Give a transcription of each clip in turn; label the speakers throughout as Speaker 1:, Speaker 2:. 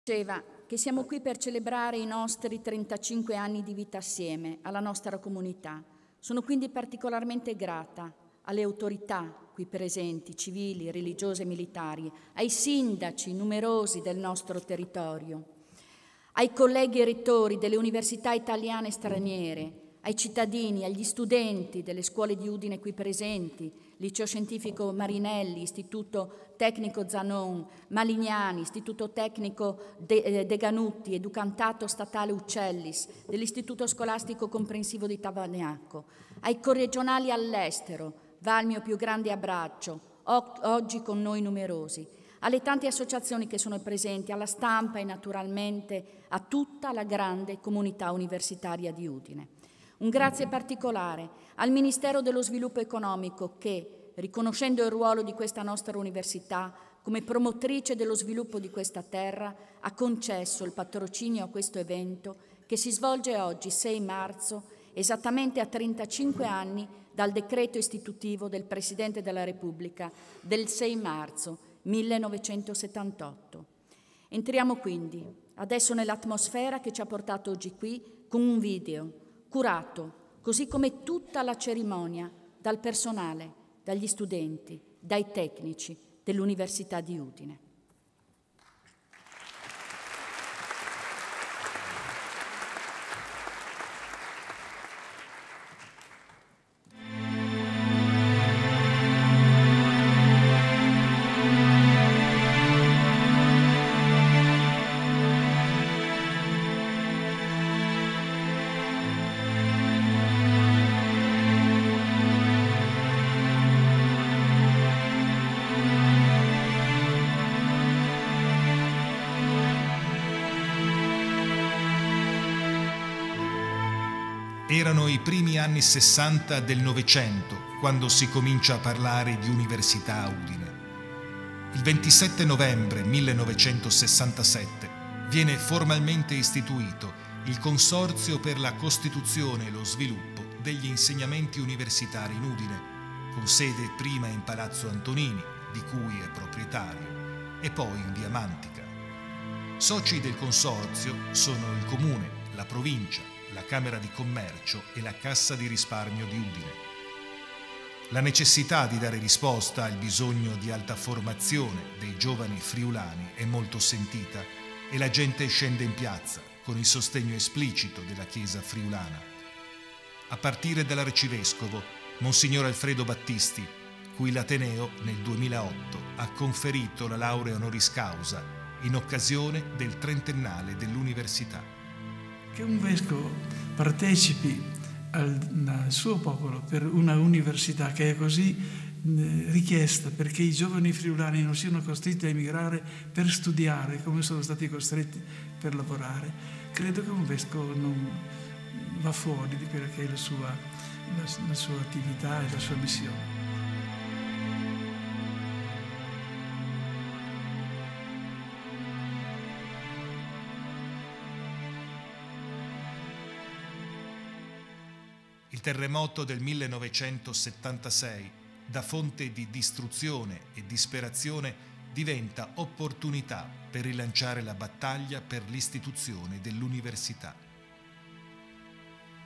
Speaker 1: Diceva che siamo qui per celebrare i nostri 35 anni di vita assieme alla nostra comunità. Sono quindi particolarmente grata alle autorità qui presenti, civili, religiose e militari, ai sindaci numerosi del nostro territorio, ai colleghi e rettori delle università italiane e straniere, ai cittadini, agli studenti delle scuole di Udine qui presenti, Liceo Scientifico Marinelli, Istituto Tecnico Zanon, Malignani, Istituto Tecnico Deganutti, Educantato Statale Uccellis, dell'Istituto Scolastico Comprensivo di Tavagnacco, ai corregionali all'estero, va il mio più grande abbraccio, oggi con noi numerosi, alle tante associazioni che sono presenti, alla stampa e naturalmente a tutta la grande comunità universitaria di Udine. Un grazie particolare al Ministero dello Sviluppo Economico che, riconoscendo il ruolo di questa nostra università come promotrice dello sviluppo di questa terra, ha concesso il patrocinio a questo evento che si svolge oggi, 6 marzo, esattamente a 35 anni dal decreto istitutivo del Presidente della Repubblica del 6 marzo 1978. Entriamo quindi adesso nell'atmosfera che ci ha portato oggi qui con un video curato, così come tutta la cerimonia, dal personale, dagli studenti, dai tecnici dell'Università di Udine.
Speaker 2: Erano i primi anni 60 del Novecento quando si comincia a parlare di università a Udine. Il 27 novembre 1967 viene formalmente istituito il Consorzio per la Costituzione e lo Sviluppo degli Insegnamenti Universitari in Udine, con sede prima in Palazzo Antonini, di cui è proprietario, e poi in via Mantica. Soci del Consorzio sono il Comune, la Provincia, la Camera di Commercio e la Cassa di Risparmio di Udine. La necessità di dare risposta al bisogno di alta formazione dei giovani friulani è molto sentita e la gente scende in piazza con il sostegno esplicito della Chiesa friulana. A partire dall'arcivescovo, Monsignor Alfredo Battisti, cui l'Ateneo nel 2008 ha conferito la laurea honoris causa in occasione del trentennale dell'università.
Speaker 3: Che un vescovo partecipi al suo popolo per una università che è così richiesta perché i giovani friulani non siano costretti a emigrare per studiare come sono stati costretti per lavorare, credo che un vescovo non va fuori di quella che è la sua attività e la sua missione.
Speaker 2: Il terremoto del 1976, da fonte di distruzione e disperazione, diventa opportunità per rilanciare la battaglia per l'istituzione dell'università.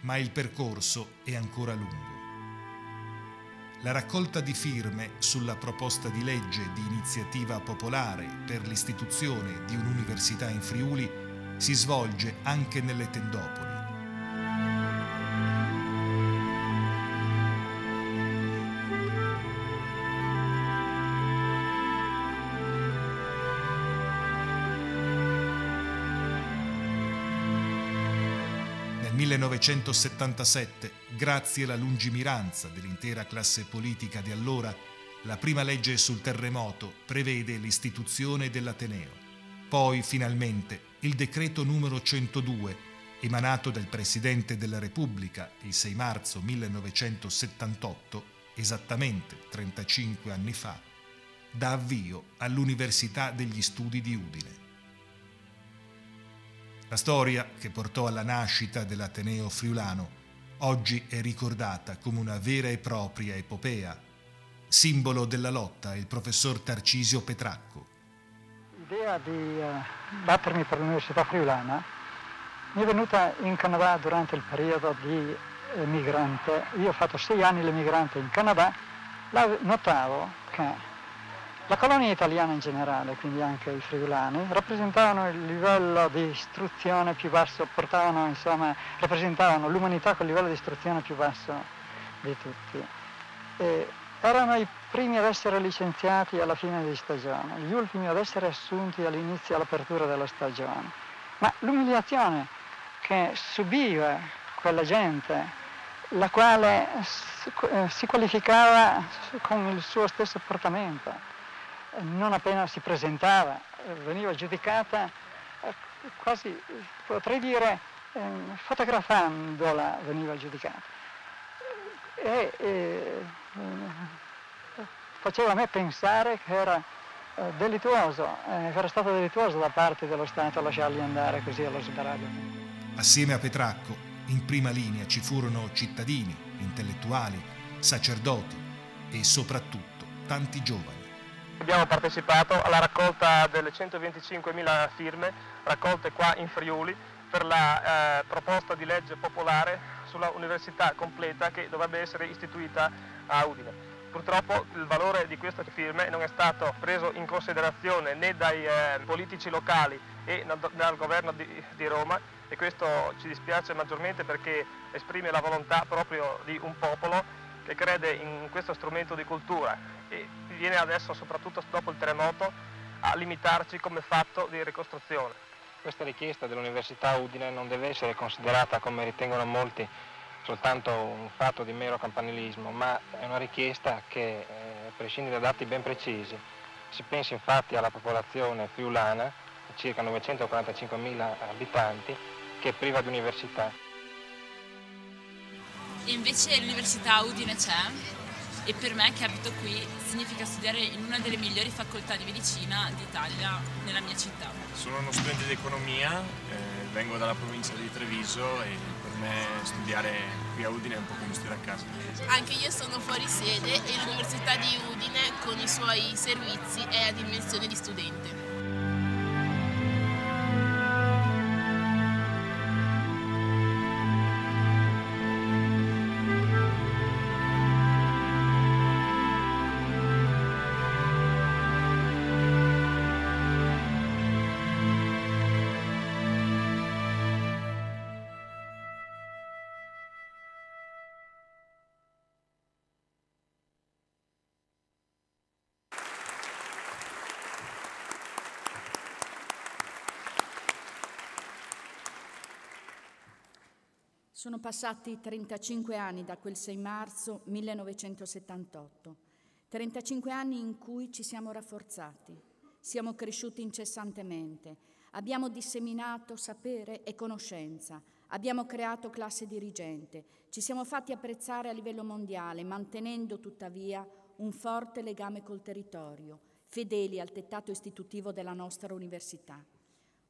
Speaker 2: Ma il percorso è ancora lungo. La raccolta di firme sulla proposta di legge di iniziativa popolare per l'istituzione di un'università in Friuli si svolge anche nelle tendopoli. Nel 1977, grazie alla lungimiranza dell'intera classe politica di allora, la prima legge sul terremoto prevede l'istituzione dell'Ateneo. Poi, finalmente, il decreto numero 102, emanato dal Presidente della Repubblica il 6 marzo 1978, esattamente 35 anni fa, dà avvio all'Università degli Studi di Udine. La storia che portò alla nascita dell'Ateneo friulano oggi è ricordata come una vera e propria epopea. Simbolo della lotta è il professor Tarcisio Petracco.
Speaker 4: L'idea di battermi per l'Università Friulana mi è venuta in Canada durante il periodo di emigrante. Io ho fatto 6 anni l'emigrante in Canada, notavo che la colonia italiana in generale, quindi anche i friulani, rappresentavano il livello di istruzione più basso, rappresentavano l'umanità con il livello di istruzione più basso di tutti. E erano i primi ad essere licenziati alla fine di stagione, gli ultimi ad essere assunti all'inizio, all'apertura della stagione. Ma l'umiliazione che subiva quella gente, la quale si qualificava con il suo stesso portamento, non appena si presentava, veniva giudicata quasi, potrei dire, fotografandola veniva giudicata. Faceva a me pensare che era delittuoso, che era stato delittuoso da parte dello Stato lasciarli andare così allo sbaraglio.
Speaker 2: Assieme a Petracco, in prima linea ci furono cittadini, intellettuali, sacerdoti e soprattutto tanti giovani.
Speaker 5: Abbiamo partecipato alla raccolta delle 125.000 firme raccolte qua in Friuli per la proposta di legge popolare sulla università completa che dovrebbe essere istituita a Udine. Purtroppo il valore di queste firme non è stato preso in considerazione né dai politici locali e dal governo di Roma, e questo ci dispiace maggiormente perché esprime la volontà proprio di un popolo che crede in questo strumento di cultura e viene adesso, soprattutto dopo il terremoto, a limitarci come fatto di ricostruzione.
Speaker 6: Questa richiesta dell'Università Udine non deve essere considerata, come ritengono molti, soltanto un fatto di mero campanilismo, ma è una richiesta che prescinde da dati ben precisi. Si pensi infatti alla popolazione friulana, circa 945.000 abitanti, che è priva di università.
Speaker 7: E invece l'Università Udine c'è, e per me che abito qui significa studiare in una delle migliori facoltà di medicina d'Italia nella mia città.
Speaker 8: Sono uno studente di economia, vengo dalla provincia di Treviso e per me studiare qui a Udine è un po' come studiare a casa.
Speaker 9: Anche io sono fuori sede e l'Università di Udine con i suoi servizi è a dimensione di studente.
Speaker 1: Sono passati 35 anni da quel 6 marzo 1978, 35 anni in cui ci siamo rafforzati, siamo cresciuti incessantemente, abbiamo disseminato sapere e conoscenza, abbiamo creato classe dirigente, ci siamo fatti apprezzare a livello mondiale, mantenendo tuttavia un forte legame col territorio, fedeli al dettato istitutivo della nostra università.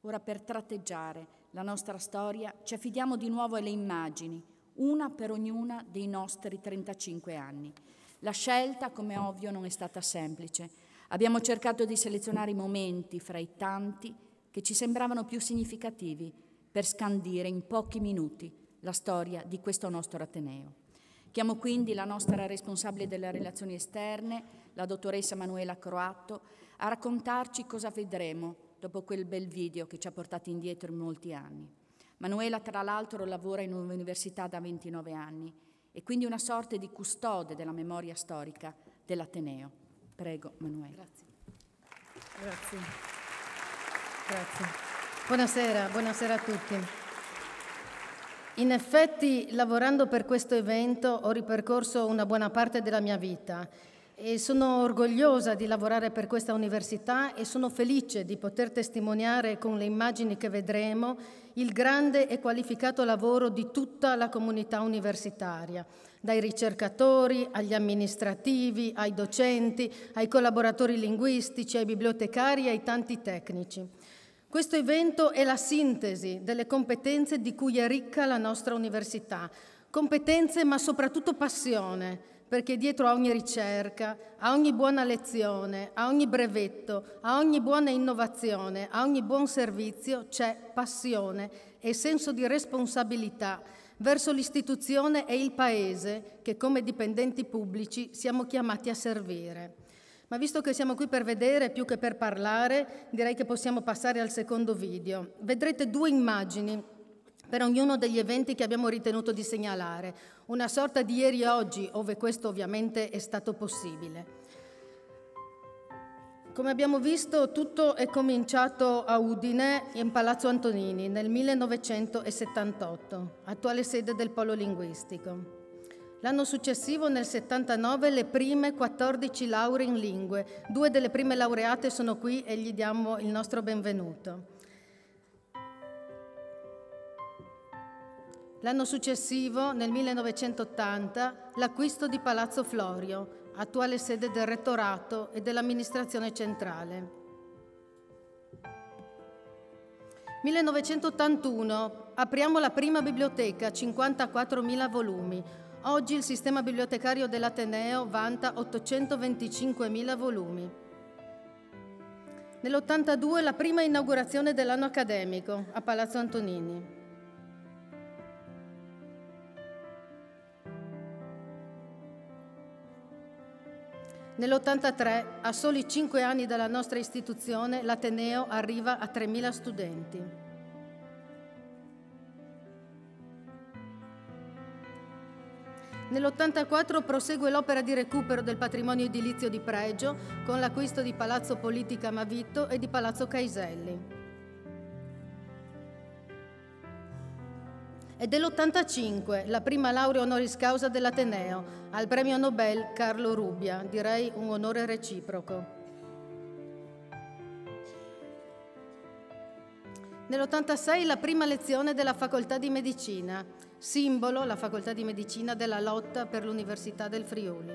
Speaker 1: Ora, per tratteggiare la nostra storia, ci affidiamo di nuovo alle immagini, una per ognuna dei nostri 35 anni. La scelta, come ovvio, non è stata semplice. Abbiamo cercato di selezionare i momenti fra i tanti che ci sembravano più significativi per scandire in pochi minuti la storia di questo nostro Ateneo. Chiamo quindi la nostra responsabile delle relazioni esterne, la dottoressa Manuela Croatto, a raccontarci cosa vedremo dopo quel bel video che ci ha portati indietro in molti anni. Manuela, tra l'altro, lavora in un'università da 29 anni e quindi una sorta di custode della memoria storica dell'Ateneo. Prego, Manuela.
Speaker 10: Grazie. Grazie. Grazie. Buonasera a tutti. In effetti, lavorando per questo evento, ho ripercorso una buona parte della mia vita e sono orgogliosa di lavorare per questa università e sono felice di poter testimoniare con le immagini che vedremo il grande e qualificato lavoro di tutta la comunità universitaria, dai ricercatori agli amministrativi, ai docenti, ai collaboratori linguistici, ai bibliotecari e ai tanti tecnici. Questo evento è la sintesi delle competenze di cui è ricca la nostra università, Competenze, ma soprattutto passione, perché dietro a ogni ricerca, a ogni buona lezione, a ogni brevetto, a ogni buona innovazione, a ogni buon servizio c'è passione e senso di responsabilità verso l'istituzione e il Paese che come dipendenti pubblici siamo chiamati a servire. Ma visto che siamo qui per vedere più che per parlare, direi che possiamo passare al secondo video. Vedrete 2 immagini per ognuno degli eventi che abbiamo ritenuto di segnalare, una sorta di ieri e oggi, ove questo ovviamente è stato possibile. Come abbiamo visto, tutto è cominciato a Udine, in Palazzo Antonini, nel 1978, attuale sede del Polo Linguistico. L'anno successivo, nel 79, le prime 14 lauree in lingue. 2 delle prime laureate sono qui e gli diamo il nostro benvenuto. L'anno successivo, nel 1980, l'acquisto di Palazzo Florio, attuale sede del Rettorato e dell'amministrazione centrale. 1981, apriamo la prima biblioteca, 54.000 volumi. Oggi il sistema bibliotecario dell'Ateneo vanta 825.000 volumi. Nell'82 la prima inaugurazione dell'anno accademico a Palazzo Antonini. Nell'83, a soli 5 anni dalla nostra istituzione, l'Ateneo arriva a 3.000 studenti. Nell'84 prosegue l'opera di recupero del patrimonio edilizio di pregio con l'acquisto di Palazzo Politica Mavitto e di Palazzo Caiselli. E dell'85 la prima laurea honoris causa dell'Ateneo al premio Nobel Carlo Rubbia, direi un onore reciproco. Nell'86 la prima lezione della Facoltà di Medicina, simbolo, la Facoltà di Medicina, della lotta per l'Università del Friuli.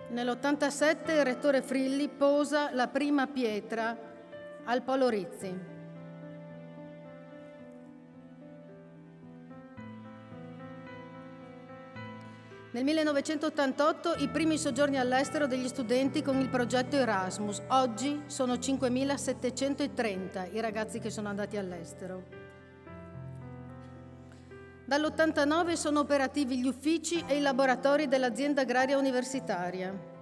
Speaker 10: Nell'87 il rettore Frilli posa la prima pietra al Polo Rizzi. Nel 1988 i primi soggiorni all'estero degli studenti con il progetto Erasmus. Oggi sono 5.730 i ragazzi che sono andati all'estero. Dall'89 sono operativi gli uffici e i laboratori dell'azienda agraria universitaria.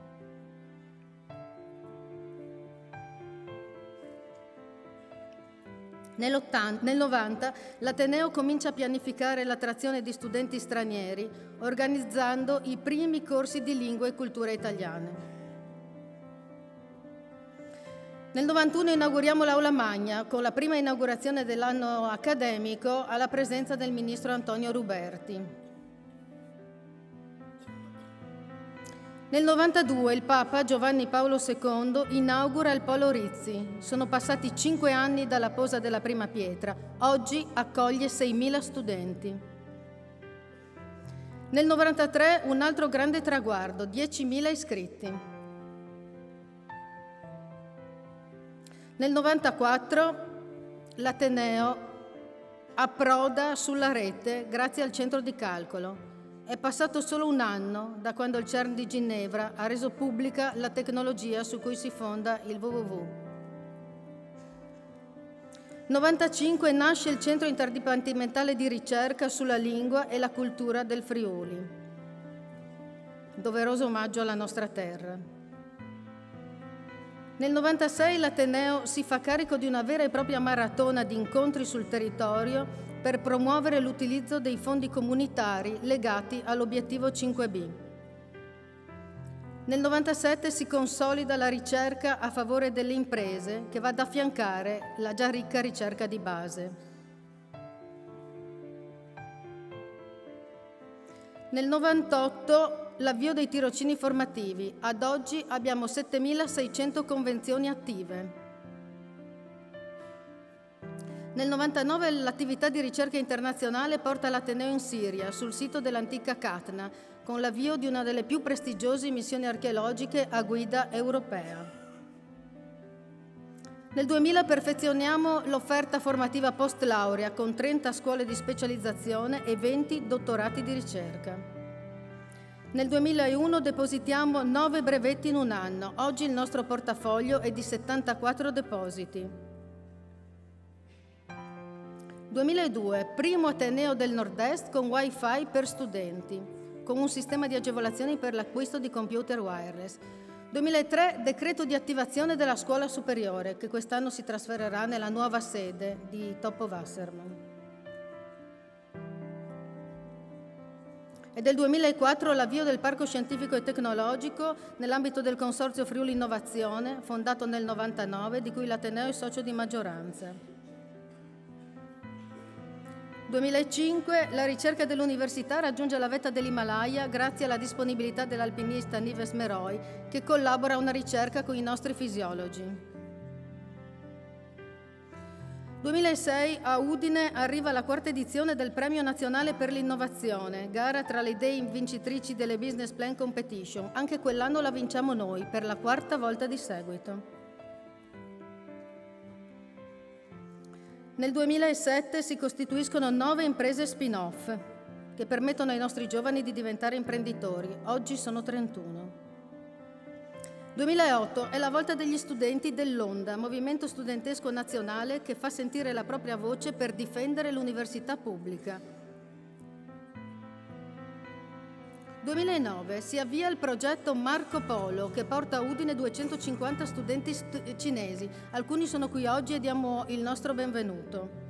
Speaker 10: Nel 90 l'Ateneo comincia a pianificare l'attrazione di studenti stranieri, organizzando i primi corsi di lingua e cultura italiane. Nel 91 inauguriamo l'Aula Magna, con la prima inaugurazione dell'anno accademico alla presenza del ministro Antonio Ruberti. Nel 92 il Papa Giovanni Paolo II inaugura il Polo Rizzi. Sono passati 5 anni dalla posa della prima pietra. Oggi accoglie 6.000 studenti. Nel 93 un altro grande traguardo, 10.000 iscritti. Nel 94 l'Ateneo approda sulla rete grazie al centro di calcolo. È passato solo un anno da quando il CERN di Ginevra ha reso pubblica la tecnologia su cui si fonda il www. 95 nasce il Centro Interdipartimentale di Ricerca sulla Lingua e la Cultura del Friuli. Doveroso omaggio alla nostra terra. Nel 96 l'Ateneo si fa carico di una vera e propria maratona di incontri sul territorio per promuovere l'utilizzo dei fondi comunitari legati all'obiettivo 5B. Nel 97 si consolida la ricerca a favore delle imprese che va ad affiancare la già ricca ricerca di base. Nel 98 l'avvio dei tirocini formativi. Ad oggi abbiamo 7.600 convenzioni attive. Nel 99 l'attività di ricerca internazionale porta l'Ateneo in Siria, sul sito dell'antica Catna, con l'avvio di una delle più prestigiose missioni archeologiche a guida europea. Nel 2000 perfezioniamo l'offerta formativa post laurea con 30 scuole di specializzazione e 20 dottorati di ricerca. Nel 2001 depositiamo 9 brevetti in un anno. Oggi il nostro portafoglio è di 74 depositi. 2002, primo Ateneo del Nord-Est con Wi-Fi per studenti, con un sistema di agevolazioni per l'acquisto di computer wireless. 2003, decreto di attivazione della scuola superiore, che quest'anno si trasferirà nella nuova sede di Topo-Wasserman. È del 2004 l'avvio del Parco Scientifico e Tecnologico nell'ambito del Consorzio Friuli Innovazione, fondato nel 1999, di cui l'Ateneo è socio di maggioranza. 2005, la ricerca dell'università raggiunge la vetta dell'Himalaya grazie alla disponibilità dell'alpinista Nives Meroy, che collabora a una ricerca con i nostri fisiologi. 2006, a Udine arriva la 4ª edizione del Premio Nazionale per l'Innovazione, gara tra le idee vincitrici delle Business Plan Competition. Anche quell'anno la vinciamo noi, per la 4ª volta di seguito. Nel 2007 si costituiscono 9 imprese spin-off che permettono ai nostri giovani di diventare imprenditori. Oggi sono 31. 2008 è la volta degli studenti dell'Onda, movimento studentesco nazionale che fa sentire la propria voce per difendere l'università pubblica. 2009 si avvia il progetto Marco Polo, che porta a Udine 250 studenti cinesi. Alcuni sono qui oggi e diamo il nostro benvenuto.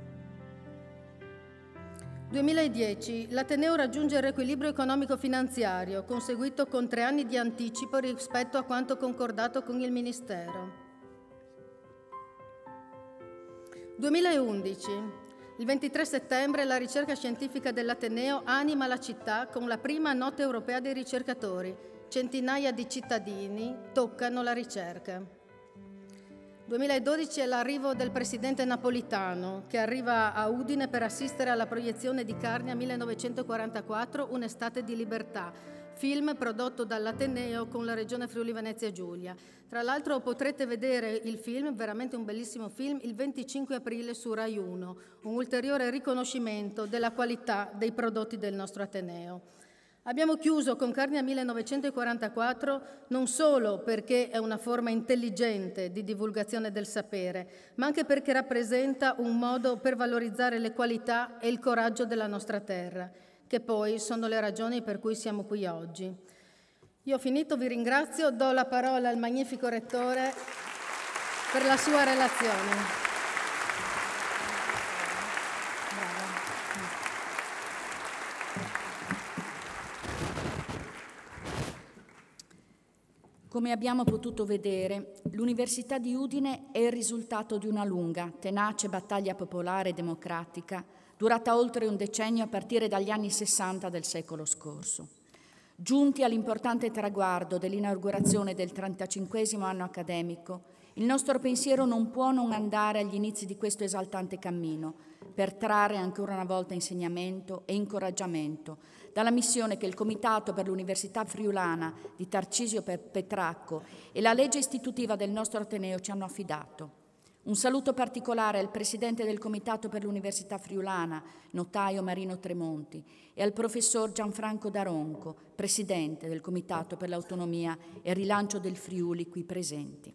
Speaker 10: 2010 l'Ateneo raggiunge il riequilibrio economico-finanziario, conseguito con 3 anni di anticipo rispetto a quanto concordato con il Ministero. 2011 il 23 settembre la ricerca scientifica dell'Ateneo anima la città con la prima notte europea dei ricercatori. Centinaia di cittadini toccano la ricerca. 2012 è l'arrivo del presidente Napolitano, che arriva a Udine per assistere alla proiezione di Carnia 1944, Un'estate di libertà, film prodotto dall'Ateneo con la Regione Friuli Venezia Giulia. Tra l'altro potrete vedere il film, veramente un bellissimo film, il 25 aprile su Rai 1, un ulteriore riconoscimento della qualità dei prodotti del nostro Ateneo. Abbiamo chiuso con Carnia 1944 non solo perché è una forma intelligente di divulgazione del sapere, ma anche perché rappresenta un modo per valorizzare le qualità e il coraggio della nostra terra, che poi sono le ragioni per cui siamo qui oggi. Io ho finito, vi ringrazio, do la parola al magnifico Rettore per la sua relazione.
Speaker 1: Come abbiamo potuto vedere, l'Università di Udine è il risultato di una lunga, tenace battaglia popolare e democratica, durata oltre un decennio a partire dagli anni 60 del secolo scorso. Giunti all'importante traguardo dell'inaugurazione del 35° anno accademico, il nostro pensiero non può non andare agli inizi di questo esaltante cammino, per trarre ancora una volta insegnamento e incoraggiamento dalla missione che il Comitato per l'Università Friulana di Tarcisio Petracco e la legge istitutiva del nostro Ateneo ci hanno affidato. Un saluto particolare al Presidente del Comitato per l'Università Friulana, notaio Marino Tremonti, e al Professor Gianfranco Daronco, Presidente del Comitato per l'Autonomia e il Rilancio del Friuli, qui presenti.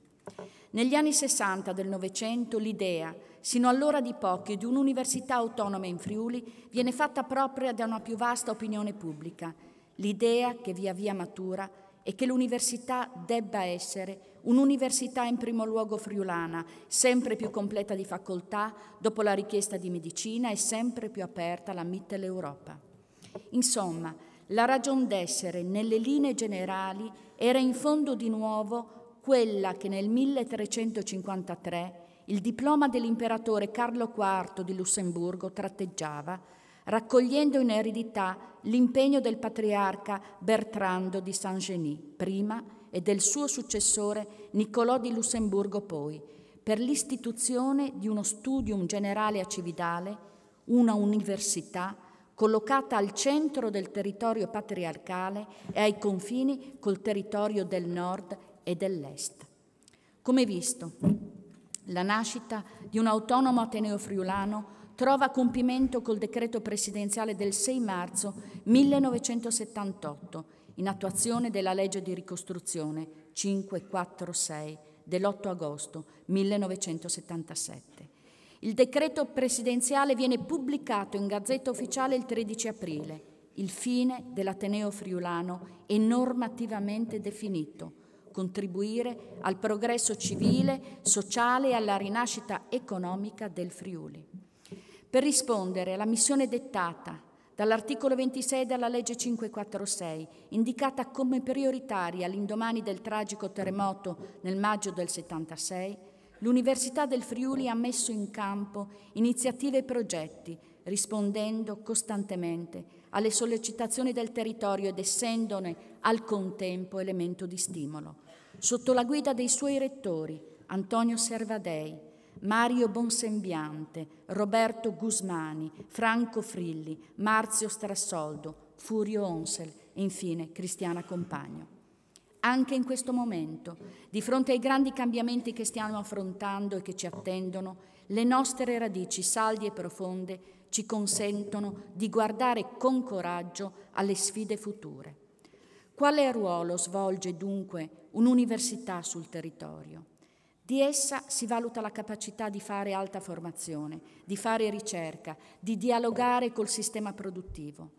Speaker 1: Negli anni 60 del Novecento l'idea, sino allora di pochi, di un'università autonoma in Friuli viene fatta propria da una più vasta opinione pubblica. L'idea, che via via matura, è che l'università debba essere un'università in primo luogo friulana, sempre più completa di facoltà dopo la richiesta di medicina e sempre più aperta alla Mitteleuropa. Insomma, la ragion d'essere nelle linee generali era in fondo di nuovo quella che nel 1353 il diploma dell'imperatore Carlo IV di Lussemburgo tratteggiava, raccogliendo in eredità l'impegno del patriarca Bertrando di Saint-Genis prima e del suo successore Niccolò di Lussemburgo poi, per l'istituzione di uno studium generale a Cividale, una università collocata al centro del territorio patriarcale e ai confini col territorio del nord e dell'est. Come visto, La nascita di un autonomo Ateneo friulano trova compimento col decreto presidenziale del 6 marzo 1978, in attuazione della legge di ricostruzione 546 dell'8 agosto 1977. Il decreto presidenziale viene pubblicato in Gazzetta Ufficiale il 13 aprile. Il fine dell'Ateneo friulano è normativamente definito: contribuire al progresso civile, sociale e alla rinascita economica del Friuli. Per rispondere alla missione dettata dall'articolo 26 della legge 546, indicata come prioritaria all'indomani del tragico terremoto nel maggio del 76, l'Università del Friuli ha messo in campo iniziative e progetti, rispondendo costantemente alle sollecitazioni del territorio ed essendone al contempo elemento di stimolo. Sotto la guida dei suoi rettori, Antonio Servadei, Mario Bonsembiante, Roberto Gusmani, Franco Frilli, Marzio Strassoldo, Furio Onsel e infine Cristiana Compagno. Anche in questo momento, di fronte ai grandi cambiamenti che stiamo affrontando e che ci attendono, le nostre radici salde e profonde ci consentono di guardare con coraggio alle sfide future. Quale ruolo svolge dunque un'università sul territorio? Di essa si valuta la capacità di fare alta formazione, di fare ricerca, di dialogare col sistema produttivo.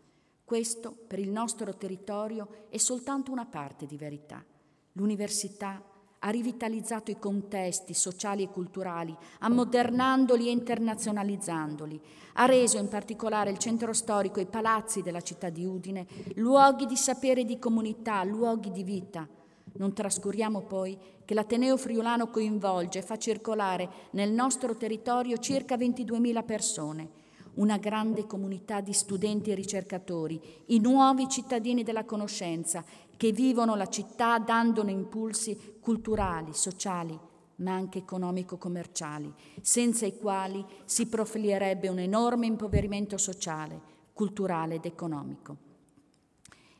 Speaker 1: Questo, per il nostro territorio, è soltanto una parte di verità. L'università ha rivitalizzato i contesti sociali e culturali, ammodernandoli e internazionalizzandoli. Ha reso in particolare il centro storico e i palazzi della città di Udine luoghi di sapere e di comunità, luoghi di vita. Non trascuriamo poi che l'Ateneo friulano coinvolge e fa circolare nel nostro territorio circa 22.000 persone, una grande comunità di studenti e ricercatori, i nuovi cittadini della conoscenza che vivono la città dandone impulsi culturali, sociali, ma anche economico-commerciali, senza i quali si profilerebbe un enorme impoverimento sociale, culturale ed economico.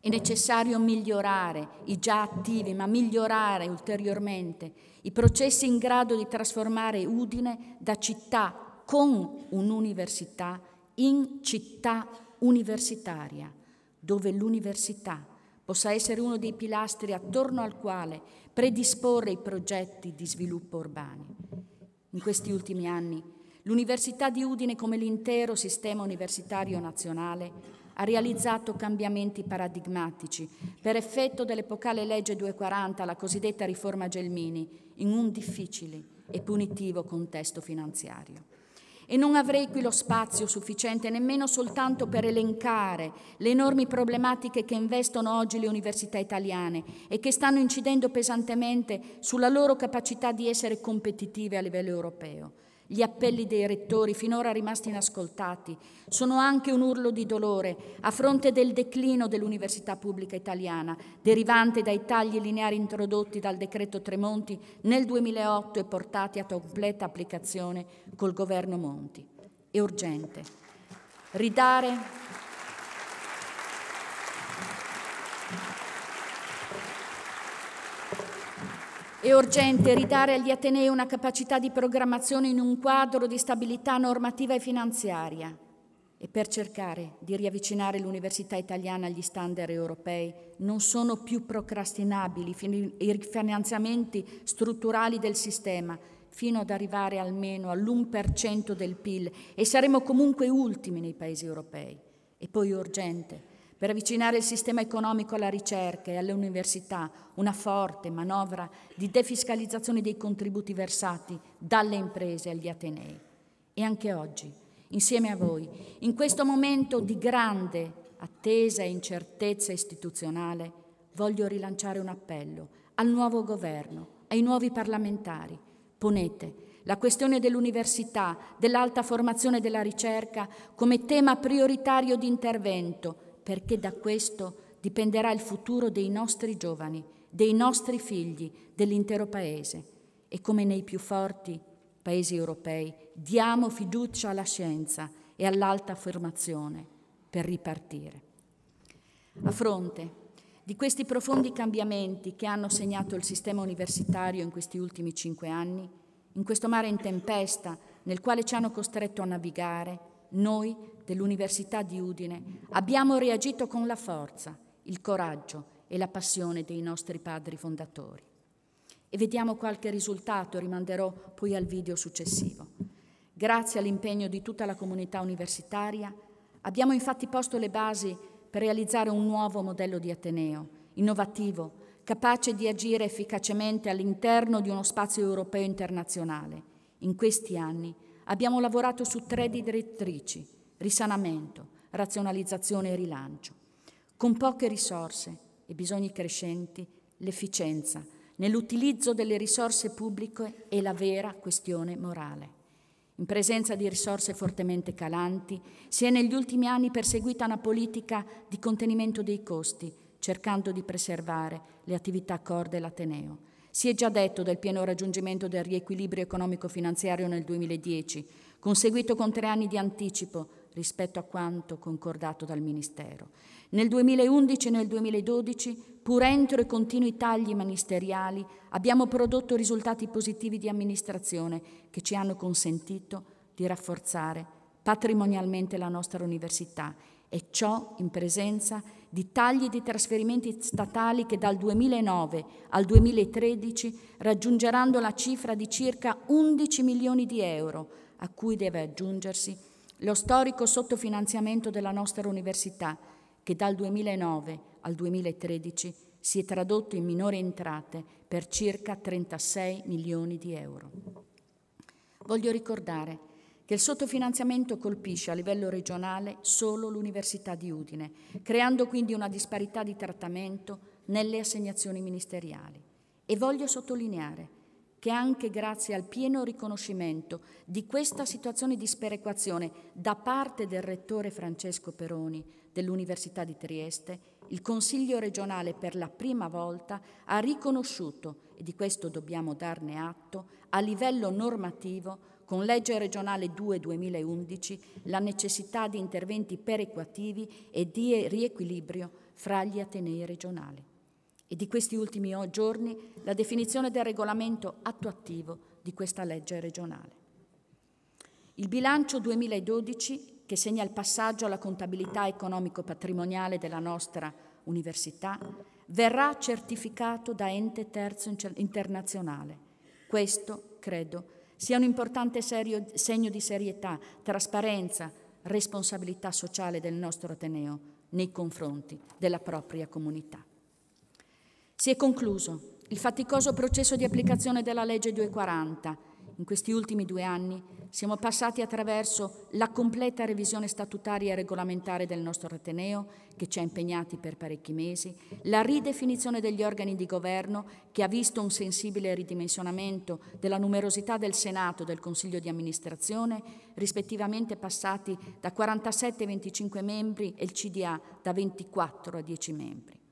Speaker 1: È necessario migliorare i già attivi, ma migliorare ulteriormente i processi in grado di trasformare Udine da città con un'università in città universitaria, dove l'università possa essere uno dei pilastri attorno al quale predisporre i progetti di sviluppo urbani. In questi ultimi anni, l'Università di Udine, come l'intero sistema universitario nazionale, ha realizzato cambiamenti paradigmatici per effetto dell'epocale legge 240, la cosiddetta riforma Gelmini, in un difficile e punitivo contesto finanziario. E non avrei qui lo spazio sufficiente nemmeno soltanto per elencare le enormi problematiche che investono oggi le università italiane e che stanno incidendo pesantemente sulla loro capacità di essere competitive a livello europeo. Gli appelli dei rettori, finora rimasti inascoltati, sono anche un urlo di dolore a fronte del declino dell'università pubblica italiana, derivante dai tagli lineari introdotti dal decreto Tremonti nel 2008 e portati a completa applicazione col governo Monti. È urgente ridare agli atenei una capacità di programmazione in un quadro di stabilità normativa e finanziaria e per cercare di riavvicinare l'università italiana agli standard europei non sono più procrastinabili i finanziamenti strutturali del sistema fino ad arrivare almeno all'1% del PIL e saremo comunque ultimi nei paesi europei. E poi è urgente per avvicinare il sistema economico alla ricerca e alle università, una forte manovra di defiscalizzazione dei contributi versati dalle imprese agli atenei. E anche oggi, insieme a voi, in questo momento di grande attesa e incertezza istituzionale, voglio rilanciare un appello al nuovo governo, ai nuovi parlamentari. Ponete la questione dell'università, dell'alta formazione e della ricerca come tema prioritario di intervento, perché da questo dipenderà il futuro dei nostri giovani, dei nostri figli, dell'intero Paese. E come nei più forti Paesi europei, diamo fiducia alla scienza e all'alta formazione per ripartire. A fronte di questi profondi cambiamenti che hanno segnato il sistema universitario in questi ultimi 5 anni, In questo mare in tempesta, nel quale ci hanno costretto a navigare, noi dell'Università di Udine abbiamo reagito con la forza, il coraggio e la passione dei nostri padri fondatori. E vediamo qualche risultato, rimanderò poi al video successivo. Grazie all'impegno di tutta la comunità universitaria, abbiamo infatti posto le basi per realizzare un nuovo modello di ateneo, innovativo, capace di agire efficacemente all'interno di uno spazio europeo internazionale. In questi anni abbiamo lavorato su 3 direttrici: risanamento, razionalizzazione e rilancio. Con poche risorse e bisogni crescenti, l'efficienza nell'utilizzo delle risorse pubbliche è la vera questione morale. In presenza di risorse fortemente calanti, si è negli ultimi anni perseguita una politica di contenimento dei costi, cercando di preservare le attività core dell'Ateneo. Si è già detto del pieno raggiungimento del riequilibrio economico-finanziario nel 2010, conseguito con 3 anni di anticipo rispetto a quanto concordato dal Ministero. Nel 2011 e nel 2012, pur entro i continui tagli ministeriali, abbiamo prodotto risultati positivi di amministrazione che ci hanno consentito di rafforzare patrimonialmente la nostra università, e ciò in presenza di tagli di trasferimenti statali che dal 2009 al 2013 raggiungeranno la cifra di circa 11 milioni di euro, a cui deve aggiungersi lo storico sottofinanziamento della nostra università, che dal 2009 al 2013 si è tradotto in minori entrate per circa 36 milioni di euro. Voglio ricordare che il sottofinanziamento colpisce a livello regionale solo l'Università di Udine, creando quindi una disparità di trattamento nelle assegnazioni ministeriali. E voglio sottolineare che anche grazie al pieno riconoscimento di questa situazione di sperequazione da parte del rettore Francesco Peroni dell'Università di Trieste, il Consiglio regionale per la prima volta ha riconosciuto, e di questo dobbiamo darne atto, a livello normativo, con legge regionale 2/2011, la necessità di interventi perequativi e di riequilibrio fra gli atenei regionali. E di questi ultimi giorni la definizione del regolamento attuativo di questa legge regionale. Il bilancio 2012, che segna il passaggio alla contabilità economico-patrimoniale della nostra università, verrà certificato da ente terzo internazionale. Questo, credo, sia un importante segno di serietà, trasparenza, responsabilità sociale del nostro Ateneo nei confronti della propria comunità. Si è concluso il faticoso processo di applicazione della legge 240. In questi ultimi 2 anni siamo passati attraverso la completa revisione statutaria e regolamentare del nostro Ateneo, che ci ha impegnati per parecchi mesi, la ridefinizione degli organi di governo, che ha visto un sensibile ridimensionamento della numerosità del Senato e del Consiglio di amministrazione, rispettivamente passati da 47 a 25 membri e il CDA da 24 a 10 membri.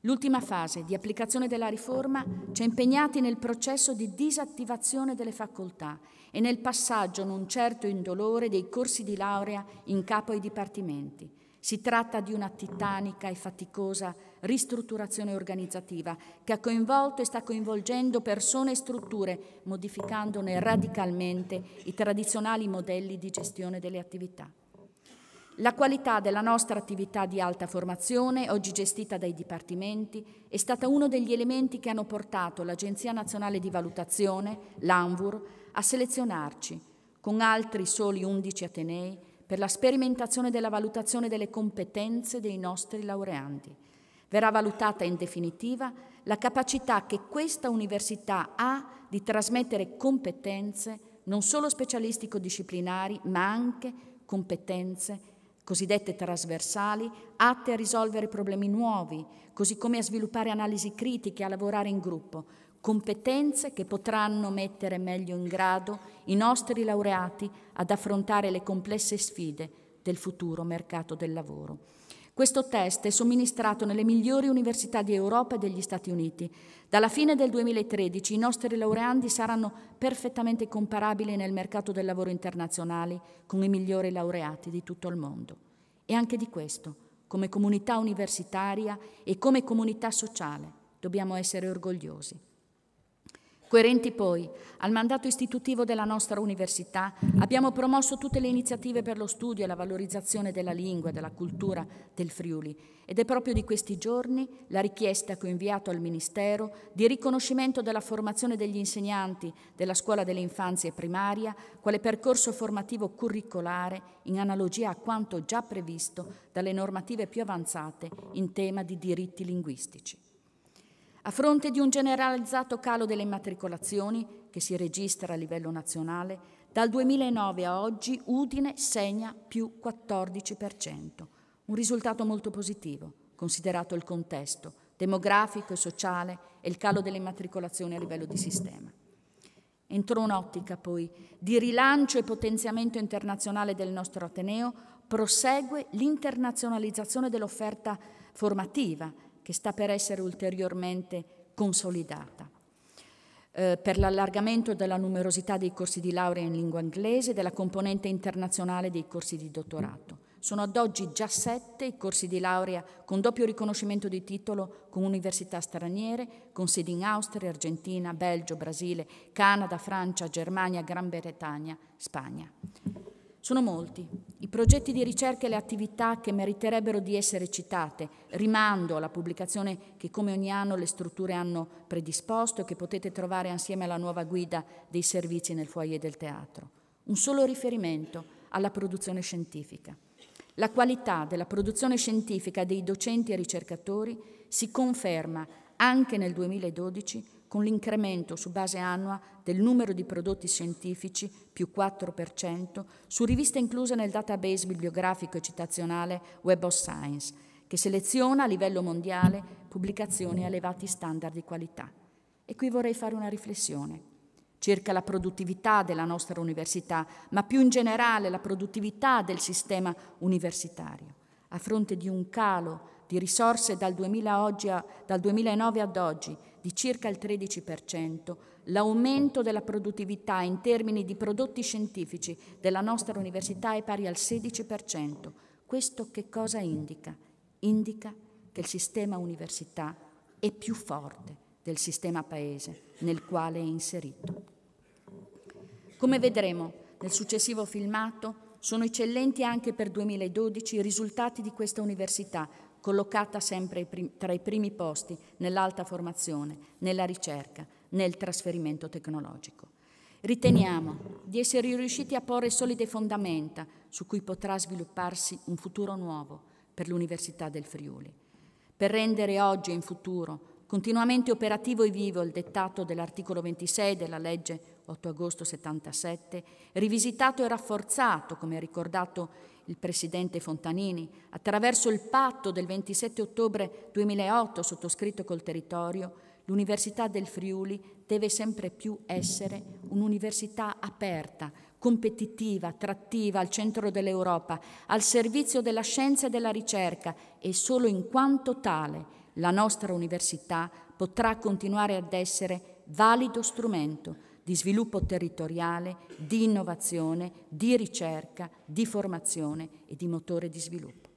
Speaker 1: L'ultima fase di applicazione della riforma ci ha impegnati nel processo di disattivazione delle facoltà e nel passaggio non certo indolore dei corsi di laurea in capo ai dipartimenti. Si tratta di una titanica e faticosa ristrutturazione organizzativa che ha coinvolto e sta coinvolgendo persone e strutture, modificandone radicalmente i tradizionali modelli di gestione delle attività. La qualità della nostra attività di alta formazione, oggi gestita dai dipartimenti, è stata uno degli elementi che hanno portato l'Agenzia Nazionale di Valutazione, l'ANVUR, a selezionarci, con altri soli 11 atenei, per la sperimentazione della valutazione delle competenze dei nostri laureandi. Verrà valutata in definitiva la capacità che questa università ha di trasmettere competenze non solo specialistico-disciplinari, ma anche competenze cosiddette trasversali, atte a risolvere problemi nuovi, così come a sviluppare analisi critiche, a lavorare in gruppo, competenze che potranno mettere meglio in grado i nostri laureati ad affrontare le complesse sfide del futuro mercato del lavoro. Questo test è somministrato nelle migliori università di Europa e degli Stati Uniti. Dalla fine del 2013 i nostri laureandi saranno perfettamente comparabili nel mercato del lavoro internazionale con i migliori laureati di tutto il mondo. E anche di questo, come comunità universitaria e come comunità sociale, dobbiamo essere orgogliosi. Coerenti poi al mandato istitutivo della nostra università, abbiamo promosso tutte le iniziative per lo studio e la valorizzazione della lingua e della cultura del Friuli ed è proprio di questi giorni la richiesta che ho inviato al Ministero di riconoscimento della formazione degli insegnanti della scuola dell'infanzia e primaria quale percorso formativo curricolare in analogia a quanto già previsto dalle normative più avanzate in tema di diritti linguistici. A fronte di un generalizzato calo delle immatricolazioni che si registra a livello nazionale, dal 2009 a oggi Udine segna più 14%, un risultato molto positivo, considerato il contesto demografico e sociale e il calo delle immatricolazioni a livello di sistema. Entro un'ottica poi di rilancio e potenziamento internazionale del nostro Ateneo, prosegue l'internazionalizzazione dell'offerta formativa, che sta per essere ulteriormente consolidata, per l'allargamento della numerosità dei corsi di laurea in lingua inglese e della componente internazionale dei corsi di dottorato. Sono ad oggi già 7 i corsi di laurea con doppio riconoscimento di titolo con università straniere, con sedi in Austria, Argentina, Belgio, Brasile, Canada, Francia, Germania, Gran Bretagna, Spagna. Sono molti i progetti di ricerca e le attività che meriterebbero di essere citate. Rimando alla pubblicazione che come ogni anno le strutture hanno predisposto e che potete trovare assieme alla nuova guida dei servizi nel foyer del teatro. Un solo riferimento alla produzione scientifica. La qualità della produzione scientifica dei docenti e ricercatori si conferma anche nel 2012 con l'incremento su base annua del numero di prodotti scientifici più 4%, su riviste incluse nel database bibliografico e citazionale Web of Science, che seleziona a livello mondiale pubblicazioni a elevati standard di qualità. E qui vorrei fare una riflessione circa la produttività della nostra università, ma più in generale la produttività del sistema universitario, a fronte di un calo di risorse dal 2009 ad oggi di circa il 13%, l'aumento della produttività in termini di prodotti scientifici della nostra università è pari al 16%. Questo che cosa indica? Indica che il sistema università è più forte del sistema paese nel quale è inserito. Come vedremo nel successivo filmato, sono eccellenti anche per 2012 i risultati di questa università, collocata sempre tra i primi posti nell'alta formazione, nella ricerca, nel trasferimento tecnologico. Riteniamo di essere riusciti a porre solide fondamenta su cui potrà svilupparsi un futuro nuovo per l'Università del Friuli, per rendere oggi e in futuro continuamente operativo e vivo il dettato dell'articolo 26 della legge 8 agosto 77, rivisitato e rafforzato, come ha ricordato il Presidente Fontanini, attraverso il patto del 27 ottobre 2008 sottoscritto col territorio, l'Università del Friuli deve sempre più essere un'università aperta, competitiva, attrattiva, al centro dell'Europa, al servizio della scienza e della ricerca e solo in quanto tale la nostra università potrà continuare ad essere valido strumento di sviluppo territoriale, di innovazione, di ricerca, di formazione e di motore di sviluppo.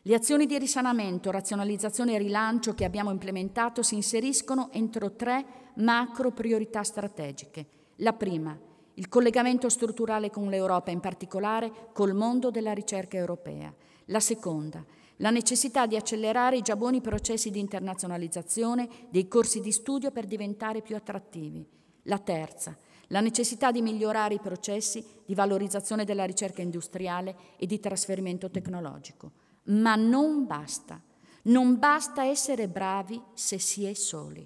Speaker 1: Le azioni di risanamento, razionalizzazione e rilancio che abbiamo implementato si inseriscono entro 3 macro priorità strategiche. La prima, il collegamento strutturale con l'Europa, in particolare col mondo della ricerca europea. La seconda, la necessità di accelerare i già buoni processi di internazionalizzazione dei corsi di studio per diventare più attrattivi. La terza, la necessità di migliorare i processi di valorizzazione della ricerca industriale e di trasferimento tecnologico. Ma non basta essere bravi se si è soli.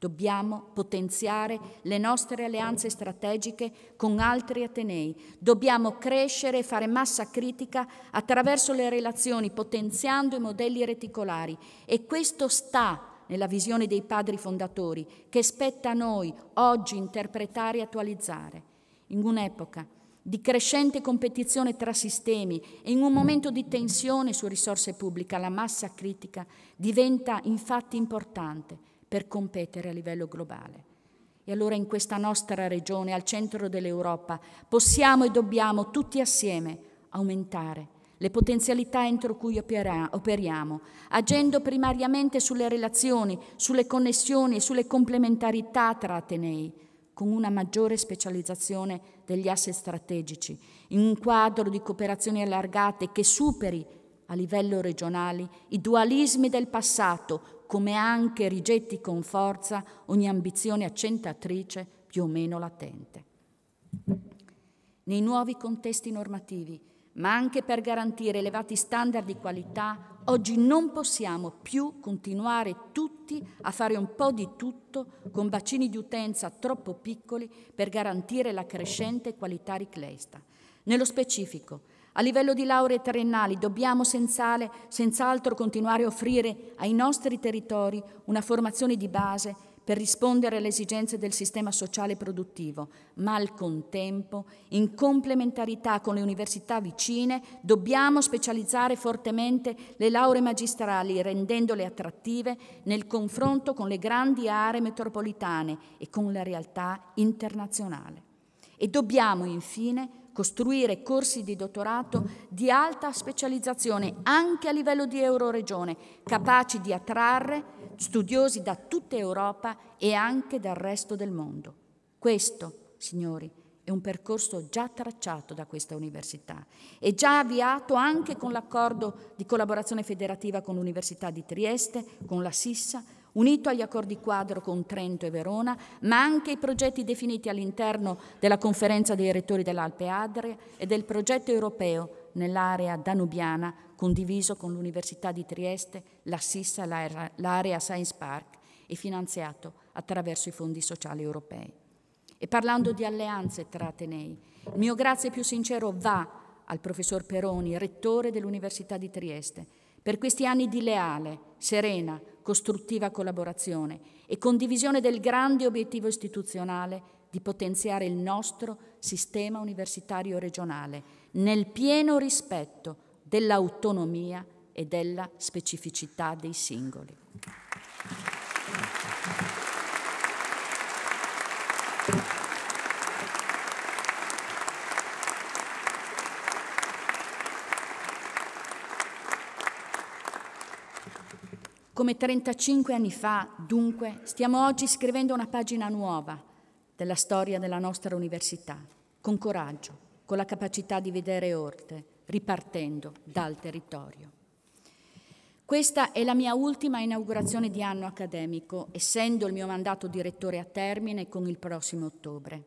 Speaker 1: Dobbiamo potenziare le nostre alleanze strategiche con altri atenei. Dobbiamo crescere e fare massa critica attraverso le relazioni, potenziando i modelli reticolari. E questo sta nella visione dei padri fondatori, che spetta a noi oggi interpretare e attualizzare. In un'epoca di crescente competizione tra sistemi e in un momento di tensione su risorse pubbliche, la massa critica diventa infatti importante per competere a livello globale. E allora in questa nostra regione, al centro dell'Europa, possiamo e dobbiamo tutti assieme aumentare le potenzialità entro cui operiamo, agendo primariamente sulle relazioni, sulle connessioni e sulle complementarità tra atenei, con una maggiore specializzazione degli asset strategici, in un quadro di cooperazioni allargate che superi a livello regionale i dualismi del passato, come anche rigetti con forza ogni ambizione accentatrice più o meno latente. Nei nuovi contesti normativi, ma anche per garantire elevati standard di qualità, oggi non possiamo più continuare tutti a fare un po' di tutto con bacini di utenza troppo piccoli per garantire la crescente qualità richiesta. Nello specifico, a livello di lauree triennali dobbiamo senz'altro continuare a offrire ai nostri territori una formazione di base per rispondere alle esigenze del sistema sociale e produttivo, ma al contempo, in complementarità con le università vicine, dobbiamo specializzare fortemente le lauree magistrali, rendendole attrattive nel confronto con le grandi aree metropolitane e con la realtà internazionale. E dobbiamo, infine, costruire corsi di dottorato di alta specializzazione anche a livello di Euroregione, capaci di attrarre studiosi da tutta Europa e anche dal resto del mondo. Questo, signori, è un percorso già tracciato da questa università e già avviato anche con l'accordo di collaborazione federativa con l'Università di Trieste, con la Sissa, unito agli accordi quadro con Trento e Verona, ma anche i progetti definiti all'interno della conferenza dei rettori dell'Alpe Adria e del progetto europeo nell'area danubiana condiviso con l'Università di Trieste, la Sissa e l'area Science Park e finanziato attraverso i fondi sociali europei. E parlando di alleanze tra atenei, il mio grazie più sincero va al professor Peroni, rettore dell'Università di Trieste, per questi anni di leale, serena, costruttiva collaborazione e condivisione del grande obiettivo istituzionale di potenziare il nostro sistema universitario regionale nel pieno rispetto dell'autonomia e della specificità dei singoli. Come 35 anni fa, dunque, stiamo oggi scrivendo una pagina nuova della storia della nostra università, con coraggio, con la capacità di vedere oltre, ripartendo dal territorio. Questa è la mia ultima inaugurazione di anno accademico, essendo il mio mandato di rettore a termine con il prossimo ottobre.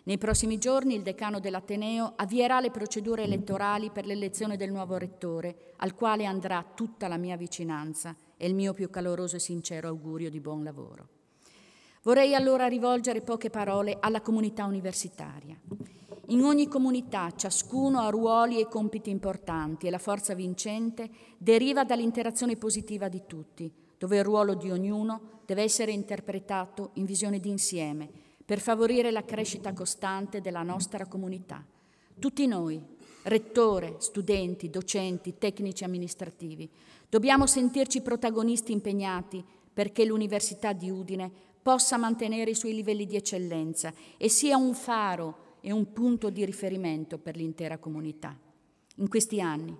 Speaker 1: Nei prossimi giorni il decano dell'Ateneo avvierà le procedure elettorali per l'elezione del nuovo rettore, al quale andrà tutta la mia vicinanza e il mio più caloroso e sincero augurio di buon lavoro. Vorrei allora rivolgere poche parole alla comunità universitaria. In ogni comunità ciascuno ha ruoli e compiti importanti e la forza vincente deriva dall'interazione positiva di tutti, dove il ruolo di ognuno deve essere interpretato in visione d'insieme per favorire la crescita costante della nostra comunità. Tutti noi, rettore, studenti, docenti, tecnici amministrativi, dobbiamo sentirci protagonisti impegnati perché l'Università di Udine possa mantenere i suoi livelli di eccellenza e sia un faro e un punto di riferimento per l'intera comunità. In questi anni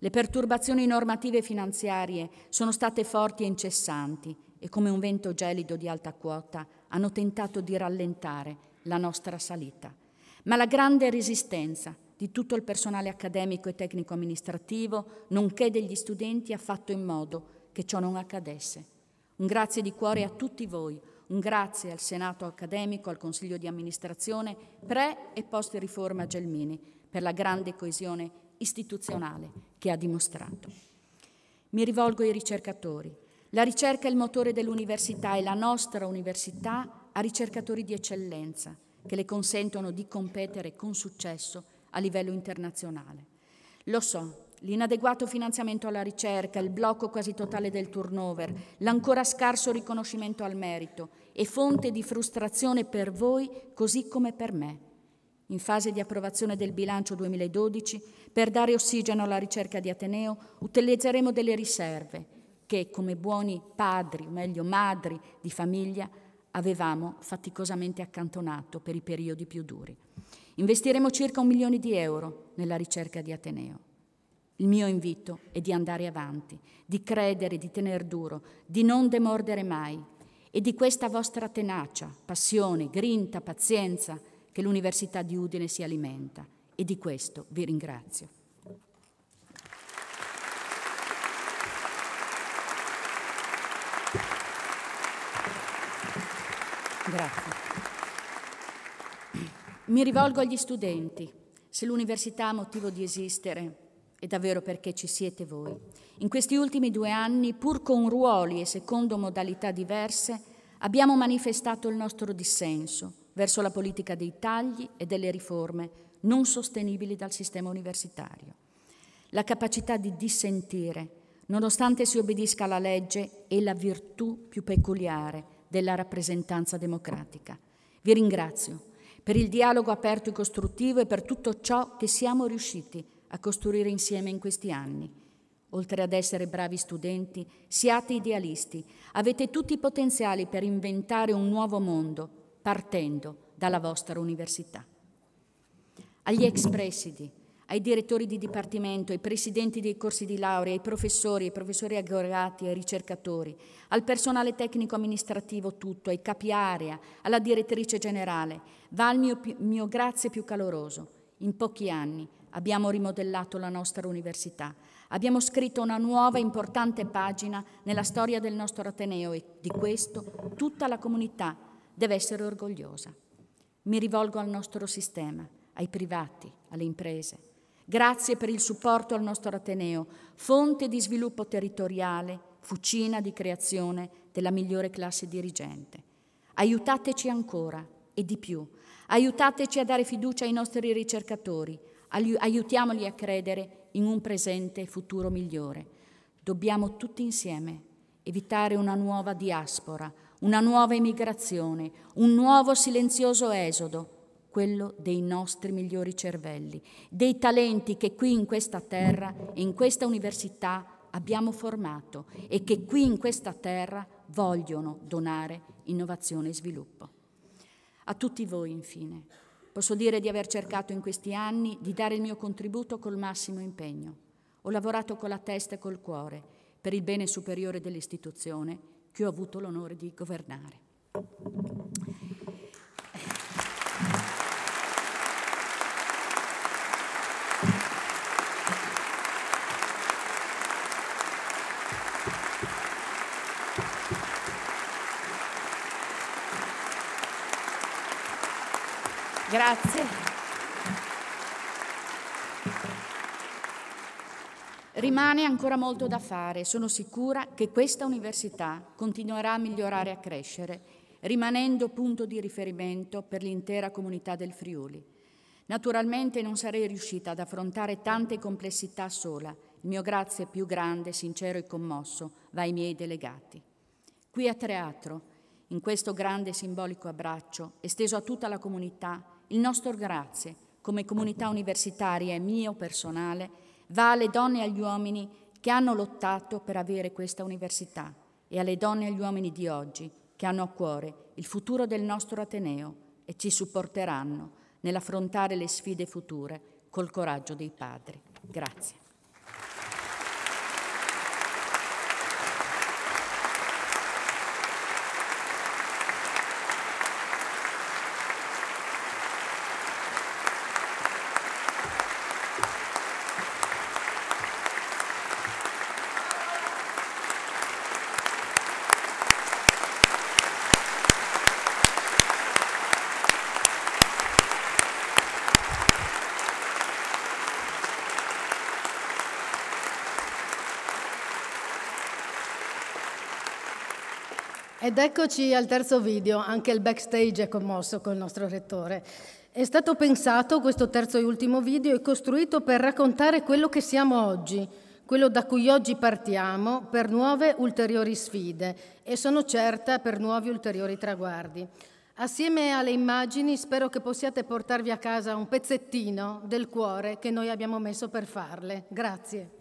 Speaker 1: le perturbazioni normative e finanziarie sono state forti e incessanti e come un vento gelido di alta quota hanno tentato di rallentare la nostra salita. Ma la grande resistenza di tutto il personale accademico e tecnico-amministrativo, nonché degli studenti, ha fatto in modo che ciò non accadesse. Un grazie di cuore a tutti voi, un grazie al Senato accademico, al Consiglio di amministrazione, pre- e post-riforma Gelmini, per la grande coesione istituzionale che ha dimostrato. Mi rivolgo ai ricercatori. La ricerca è il motore dell'università e la nostra università ha ricercatori di eccellenza che le consentono di competere con successo a livello internazionale. Lo so, l'inadeguato finanziamento alla ricerca, il blocco quasi totale del turnover, l'ancora scarso riconoscimento al merito è fonte di frustrazione per voi così come per me. In fase di approvazione del bilancio 2012, per dare ossigeno alla ricerca di Ateneo, utilizzeremo delle riserve che, come buoni padri, o meglio madri di famiglia, avevamo faticosamente accantonato per i periodi più duri. Investiremo circa 1 milione di euro nella ricerca di Ateneo. Il mio invito è di andare avanti, di credere, di tener duro, di non demordere mai. E di questa vostra tenacia, passione, grinta, pazienza che l'Università di Udine si alimenta. E di questo vi ringrazio. Grazie. Mi rivolgo agli studenti. Se l'università ha motivo di esistere, è davvero perché ci siete voi. In questi ultimi 2 anni, pur con ruoli e secondo modalità diverse, abbiamo manifestato il nostro dissenso verso la politica dei tagli e delle riforme non sostenibili dal sistema universitario. La capacità di dissentire, nonostante si obbedisca alla legge, è la virtù più peculiare della rappresentanza democratica. Vi ringrazio per il dialogo aperto e costruttivo e per tutto ciò che siamo riusciti a costruire insieme in questi anni. Oltre ad essere bravi studenti, siate idealisti, avete tutti i potenziali per inventare un nuovo mondo, partendo dalla vostra università. Agli ex presidi, ai direttori di dipartimento, ai presidenti dei corsi di laurea, ai professori aggregati, ai ricercatori, al personale tecnico-amministrativo tutto, ai capi area, alla direttrice generale, va il mio grazie più caloroso. In pochi anni abbiamo rimodellato la nostra università, abbiamo scritto una nuova importante pagina nella storia del nostro Ateneo e di questo tutta la comunità deve essere orgogliosa. Mi rivolgo al nostro sistema, ai privati, alle imprese. Grazie per il supporto al nostro Ateneo, fonte di sviluppo territoriale, fucina di creazione della migliore classe dirigente. Aiutateci ancora e di più. Aiutateci a dare fiducia ai nostri ricercatori. Aiutiamoli a credere in un presente e futuro migliore. Dobbiamo tutti insieme evitare una nuova diaspora, una nuova emigrazione, un nuovo silenzioso esodo, quello dei nostri migliori cervelli, dei talenti che qui in questa terra e in questa università abbiamo formato e che qui in questa terra vogliono donare innovazione e sviluppo. A tutti voi, infine, posso dire di aver cercato in questi anni di dare il mio contributo col massimo impegno. Ho lavorato con la testa e col cuore per il bene superiore dell'istituzione che ho avuto l'onore di governare. Grazie. Rimane ancora molto da fare. Sono sicura che questa università continuerà a migliorare e a crescere, rimanendo punto di riferimento per l'intera comunità del Friuli. Naturalmente non sarei riuscita ad affrontare tante complessità sola. Il mio grazie più grande, sincero e commosso va ai miei delegati. Qui a Teatro, in questo grande e simbolico abbraccio, esteso a tutta la comunità, il nostro grazie, come comunità universitaria e mio personale, va alle donne e agli uomini che hanno lottato per avere questa università e alle donne e agli uomini di oggi che hanno a cuore il futuro del nostro Ateneo e ci supporteranno nell'affrontare le sfide future col coraggio dei padri. Grazie.
Speaker 10: Ed eccoci al terzo video, anche il backstage è commosso col nostro rettore. È stato pensato, questo terzo e ultimo video, è costruito per raccontare quello che siamo oggi, quello da cui oggi partiamo per nuove ulteriori sfide e sono certa per nuovi ulteriori traguardi. Assieme alle immagini spero che possiate portarvi a casa un pezzettino del cuore che noi abbiamo messo per farle. Grazie.